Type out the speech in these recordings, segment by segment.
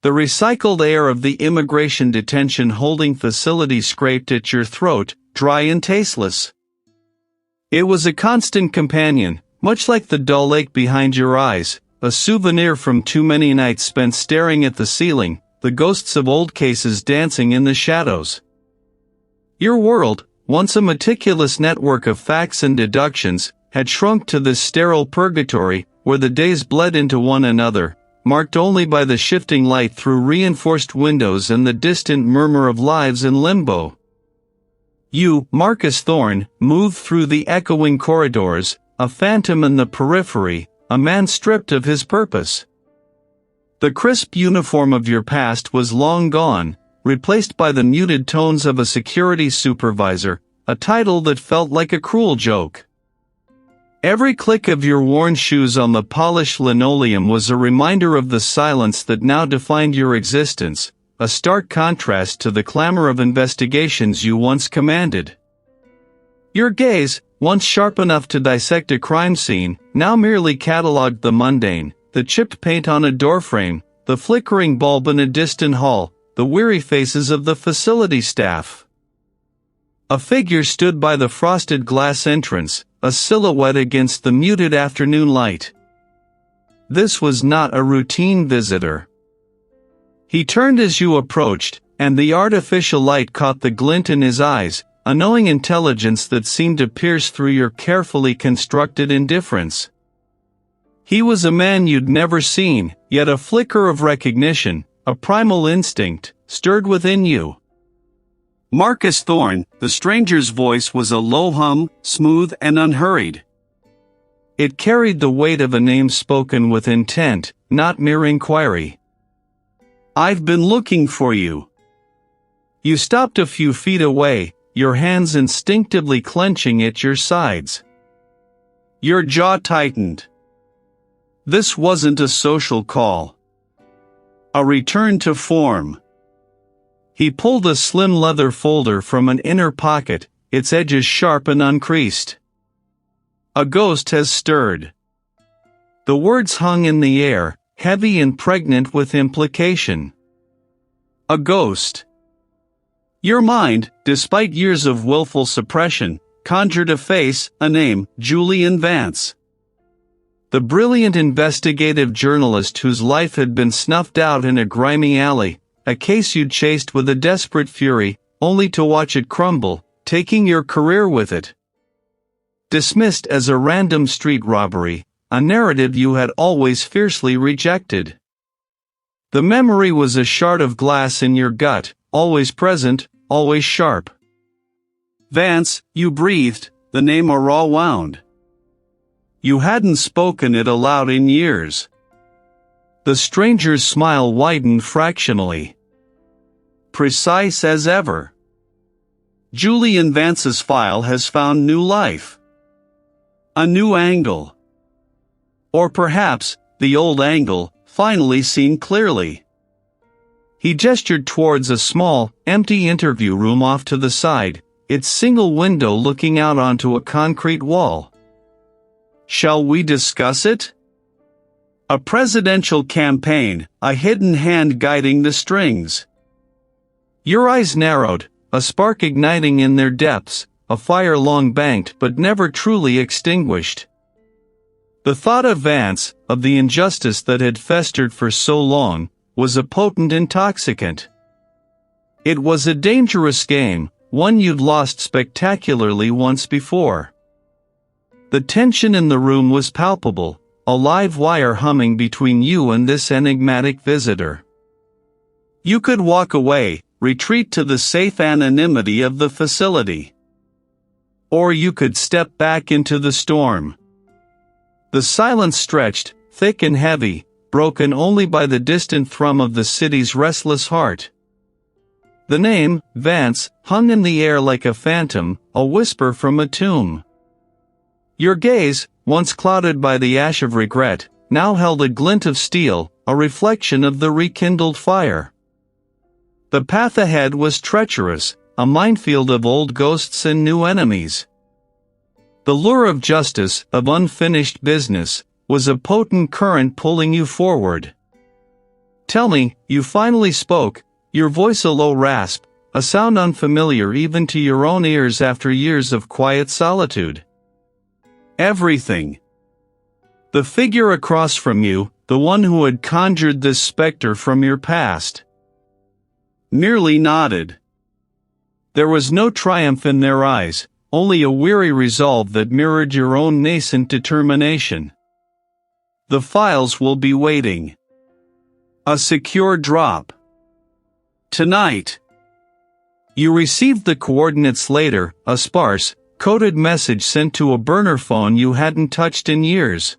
The recycled air of the immigration detention holding facility scraped at your throat, dry and tasteless. It was a constant companion, much like the dull ache behind your eyes, a souvenir from too many nights spent staring at the ceiling, the ghosts of old cases dancing in the shadows. Your world, once a meticulous network of facts and deductions, had shrunk to this sterile purgatory, where the days bled into one another, marked only by the shifting light through reinforced windows and the distant murmur of lives in limbo. You, Marcus Thorne, moved through the echoing corridors, a phantom in the periphery, a man stripped of his purpose. The crisp uniform of your past was long gone, replaced by the muted tones of a security supervisor, a title that felt like a cruel joke. Every click of your worn shoes on the polished linoleum was a reminder of the silence that now defined your existence, a stark contrast to the clamor of investigations you once commanded. Your gaze, once sharp enough to dissect a crime scene, now merely catalogued the mundane, the chipped paint on a doorframe, the flickering bulb in a distant hall, the weary faces of the facility staff. A figure stood by the frosted glass entrance, a silhouette against the muted afternoon light. This was not a routine visitor. He turned as you approached, and the artificial light caught the glint in his eyes, a knowing intelligence that seemed to pierce through your carefully constructed indifference. He was a man you'd never seen, yet a flicker of recognition, a primal instinct, stirred within you. Marcus Thorne, the stranger's voice was a low hum, smooth and unhurried. It carried the weight of a name spoken with intent, not mere inquiry. "I've been looking for you." You stopped a few feet away, your hands instinctively clenching at your sides. Your jaw tightened. This wasn't a social call. A return to form. He pulled a slim leather folder from an inner pocket, its edges sharp and uncreased. "A ghost has stirred." The words hung in the air, heavy and pregnant with implication. A ghost. Your mind, despite years of willful suppression, conjured a face, a name, Julian Vance. The brilliant investigative journalist whose life had been snuffed out in a grimy alley, a case you'd chased with a desperate fury, only to watch it crumble, taking your career with it. Dismissed as a random street robbery, a narrative you had always fiercely rejected. The memory was a shard of glass in your gut, always present, always sharp. Vance, you breathed, the name a raw wound. You hadn't spoken it aloud in years. The stranger's smile widened fractionally. Precise as ever. Julian Vance's file has found new life. A new angle. Or perhaps, the old angle, finally seen clearly. He gestured towards a small, empty interview room off to the side, its single window looking out onto a concrete wall. Shall we discuss it? A presidential campaign, a hidden hand guiding the strings. Your eyes narrowed, a spark igniting in their depths, a fire long banked but never truly extinguished. The thought of Vance, of the injustice that had festered for so long, was a potent intoxicant. It was a dangerous game, one you'd lost spectacularly once before. The tension in the room was palpable, a live wire humming between you and this enigmatic visitor. You could walk away, retreat to the safe anonymity of the facility. Or you could step back into the storm. The silence stretched, thick and heavy, broken only by the distant thrum of the city's restless heart. The name, Vance, hung in the air like a phantom, a whisper from a tomb. Your gaze, once clouded by the ash of regret, now held a glint of steel, a reflection of the rekindled fire. The path ahead was treacherous, a minefield of old ghosts and new enemies. The lure of justice, of unfinished business, was a potent current pulling you forward. "Tell me," you finally spoke, your voice a low rasp, a sound unfamiliar even to your own ears after years of quiet solitude. "Everything." The figure across from you, the one who had conjured this specter from your past, merely nodded. There was no triumph in their eyes, only a weary resolve that mirrored your own nascent determination. "The files will be waiting. A secure drop. Tonight." You received the coordinates later, a sparse, coded message sent to a burner phone you hadn't touched in years.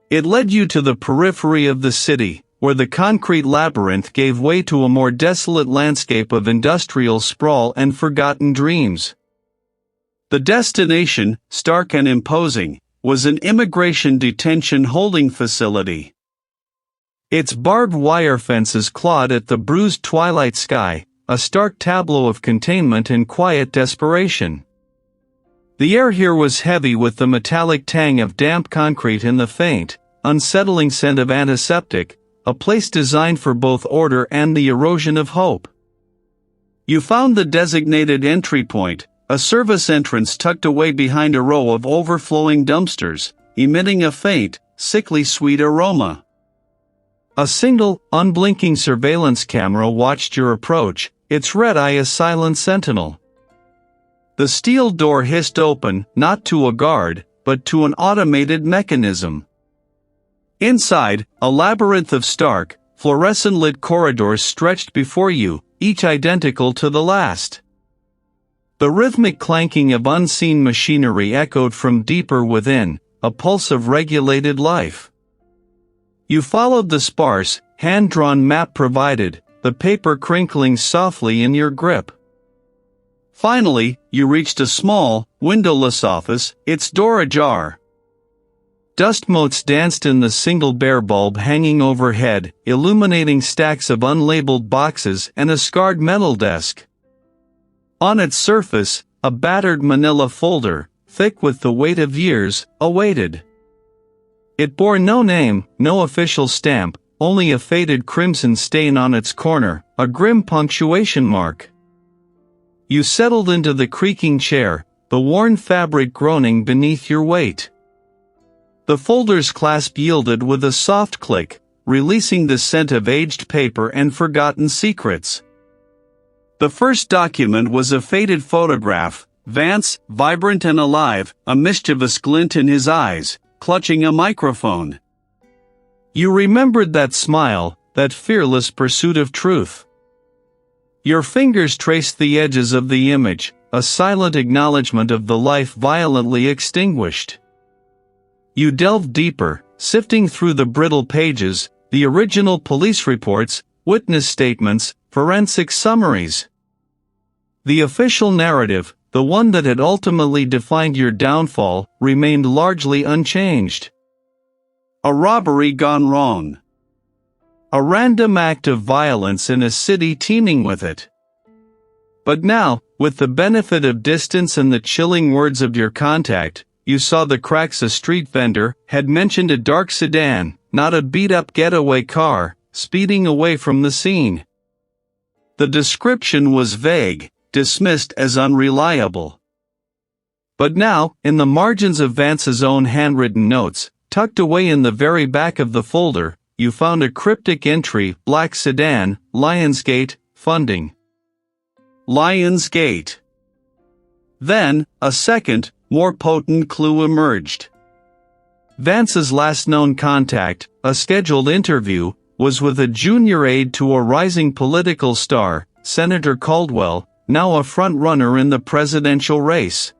It led you to the periphery of the city, where the concrete labyrinth gave way to a more desolate landscape of industrial sprawl and forgotten dreams. The destination, stark and imposing, was an immigration detention holding facility. Its barbed wire fences clawed at the bruised twilight sky, a stark tableau of containment and quiet desperation. The air here was heavy with the metallic tang of damp concrete and the faint, unsettling scent of antiseptic, a place designed for both order and the erosion of hope. You found the designated entry point, a service entrance tucked away behind a row of overflowing dumpsters, emitting a faint, sickly sweet aroma. A single, unblinking surveillance camera watched your approach, its red eye a silent sentinel. The steel door hissed open, not to a guard, but to an automated mechanism. Inside, a labyrinth of stark, fluorescent-lit corridors stretched before you, each identical to the last. The rhythmic clanking of unseen machinery echoed from deeper within, a pulse of regulated life. You followed the sparse, hand-drawn map provided, the paper crinkling softly in your grip. Finally, you reached a small, windowless office, its door ajar. Dust motes danced in the single bare bulb hanging overhead, illuminating stacks of unlabeled boxes and a scarred metal desk. On its surface, a battered manila folder, thick with the weight of years, awaited. It bore no name, no official stamp, only a faded crimson stain on its corner, a grim punctuation mark. You settled into the creaking chair, the worn fabric groaning beneath your weight. The folder's clasp yielded with a soft click, releasing the scent of aged paper and forgotten secrets. The first document was a faded photograph, Vance, vibrant and alive, a mischievous glint in his eyes, clutching a microphone. You remembered that smile, that fearless pursuit of truth. Your fingers traced the edges of the image, a silent acknowledgement of the life violently extinguished. You delved deeper, sifting through the brittle pages, the original police reports, witness statements, forensic summaries. The official narrative, the one that had ultimately defined your downfall, remained largely unchanged. A robbery gone wrong. A random act of violence in a city teeming with it. But now, with the benefit of distance and the chilling words of your contact, you saw the cracks a street vendor had mentioned a dark sedan, not a beat-up getaway car, speeding away from the scene. The description was vague, dismissed as unreliable. But now, in the margins of Vance's own handwritten notes, tucked away in the very back of the folder, you found a cryptic entry, black sedan, Lionsgate, funding. Lionsgate. Then, a second, more potent clue emerged. Vance's last known contact, a scheduled interview, was with a junior aide to a rising political star, Senator Caldwell, now a front-runner in the presidential race.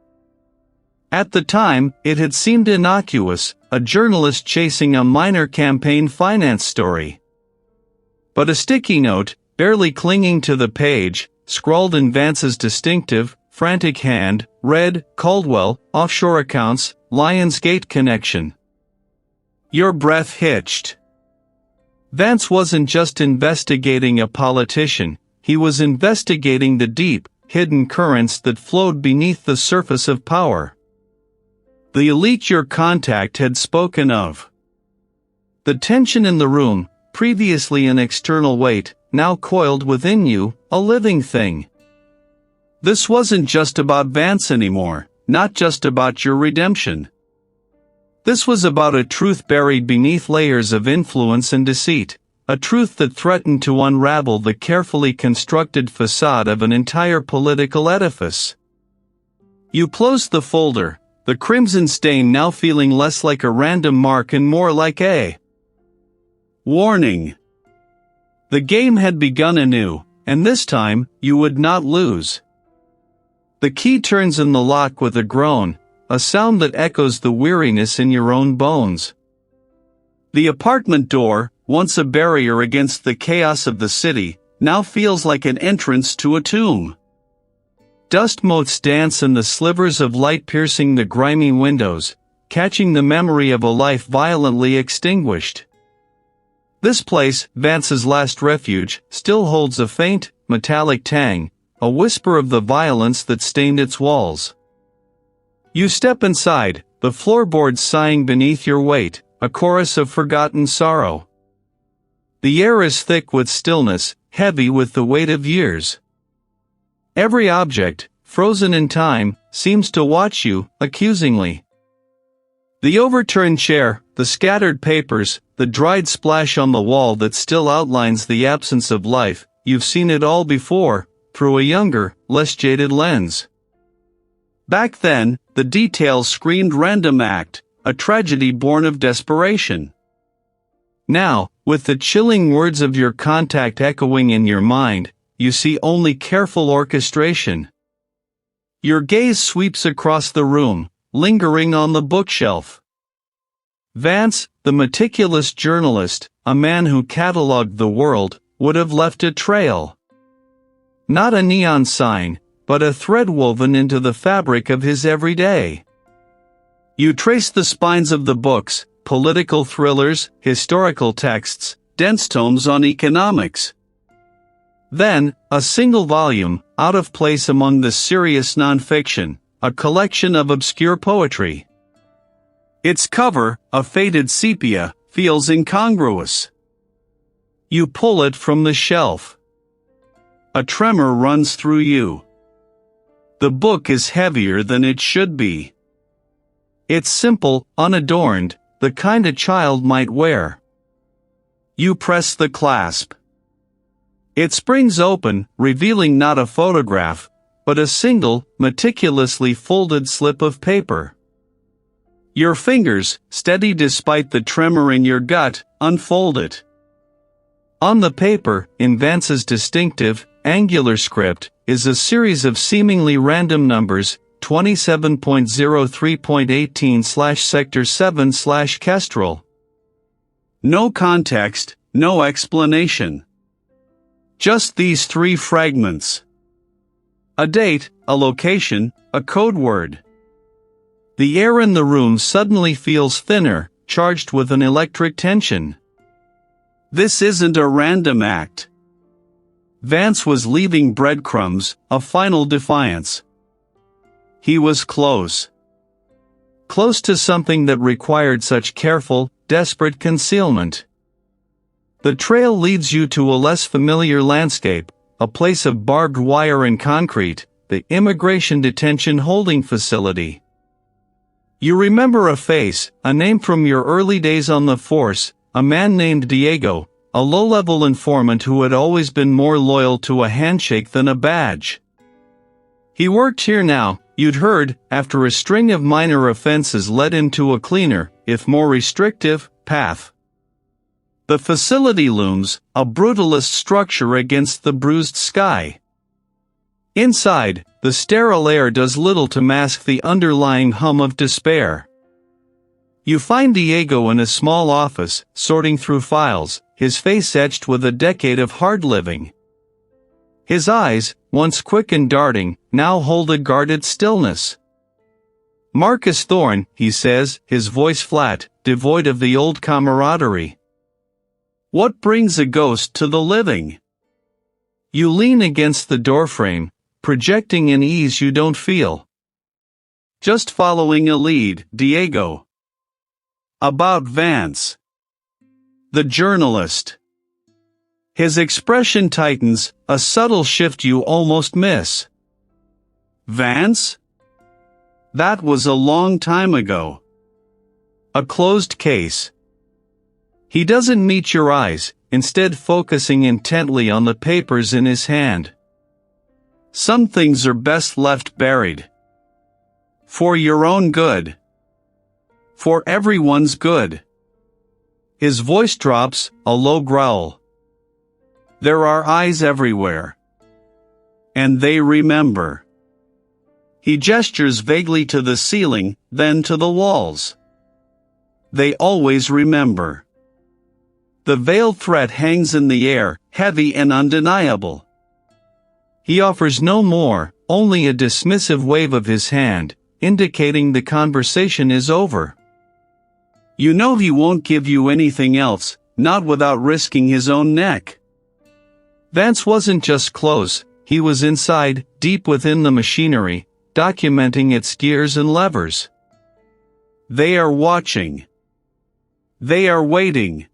At the time, it had seemed innocuous, a journalist chasing a minor campaign finance story. But a sticky note, barely clinging to the page, scrawled in Vance's distinctive, frantic hand, read, Caldwell, offshore accounts, Lionsgate connection. Your breath hitched. Vance wasn't just investigating a politician, he was investigating the deep, hidden currents that flowed beneath the surface of power. The elite your contact had spoken of. The tension in the room, previously an external weight, now coiled within you, a living thing. This wasn't just about Vance anymore, not just about your redemption. This was about a truth buried beneath layers of influence and deceit, a truth that threatened to unravel the carefully constructed facade of an entire political edifice. You closed the folder, the crimson stain now feeling less like a random mark and more like a warning. The game had begun anew, and this time, you would not lose. The key turns in the lock with a groan, a sound that echoes the weariness in your own bones. The apartment door, once a barrier against the chaos of the city, now feels like an entrance to a tomb. Dust motes dance in the slivers of light piercing the grimy windows, catching the memory of a life violently extinguished. This place, Vance's last refuge, still holds a faint, metallic tang, a whisper of the violence that stained its walls. You step inside, the floorboards sighing beneath your weight, a chorus of forgotten sorrow. The air is thick with stillness, heavy with the weight of years. Every object, frozen in time, seems to watch you, accusingly. The overturned chair, the scattered papers, the dried splash on the wall that still outlines the absence of life, you've seen it all before, through a younger, less jaded lens. Back then, the details screamed random act, a tragedy born of desperation. Now, with the chilling words of your contact echoing in your mind, you see only careful orchestration. Your gaze sweeps across the room, lingering on the bookshelf. Vance, the meticulous journalist, a man who catalogued the world, would have left a trail. Not a neon sign, but a thread woven into the fabric of his everyday. You trace the spines of the books, political thrillers, historical texts, dense tomes on economics. Then, a single volume, out of place among the serious nonfiction, a collection of obscure poetry. Its cover, a faded sepia, feels incongruous. You pull it from the shelf. A tremor runs through you. The book is heavier than it should be. It's simple, unadorned, the kind a child might wear. You press the clasp. It springs open, revealing not a photograph, but a single, meticulously folded slip of paper. Your fingers, steady despite the tremor in your gut, unfold it. On the paper, in Vance's distinctive, angular script, is a series of seemingly random numbers, 27.03.18/Sector 7/Kestrel. No context, no explanation. Just these three fragments. A date, a location, a code word. The air in the room suddenly feels thinner, charged with an electric tension. This isn't a random act. Vance was leaving breadcrumbs, a final defiance. He was close. Close to something that required such careful, desperate concealment. The trail leads you to a less familiar landscape, a place of barbed wire and concrete, the immigration detention holding facility. You remember a face, a name from your early days on the force, a man named Diego, a low-level informant who had always been more loyal to a handshake than a badge. He worked here now, you'd heard, after a string of minor offenses led him to a cleaner, if more restrictive, path. The facility looms, a brutalist structure against the bruised sky. Inside, the sterile air does little to mask the underlying hum of despair. You find Diego in a small office, sorting through files, his face etched with a decade of hard living. His eyes, once quick and darting, now hold a guarded stillness. "Marcus Thorne," he says, his voice flat, devoid of the old camaraderie. "What brings a ghost to the living?" You lean against the doorframe, projecting an ease you don't feel. "Just following a lead, Diego." "About Vance." "The journalist." His expression tightens, a subtle shift you almost miss. Vance? That was a long time ago. A closed case. He doesn't meet your eyes, instead focusing intently on the papers in his hand. Some things are best left buried. For your own good. For everyone's good. His voice drops, a low growl. There are eyes everywhere. And they remember. He gestures vaguely to the ceiling, then to the walls. They always remember. The veiled threat hangs in the air, heavy and undeniable. He offers no more, only a dismissive wave of his hand, indicating the conversation is over. You know he won't give you anything else, not without risking his own neck. Vance wasn't just close, he was inside, deep within the machinery, documenting its gears and levers. They are watching. They are waiting.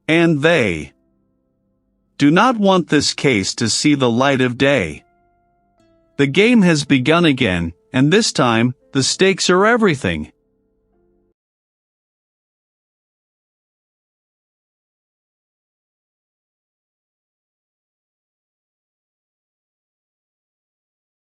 And they do not want this case to see the light of day. The game has begun again, and this time, the stakes are everything.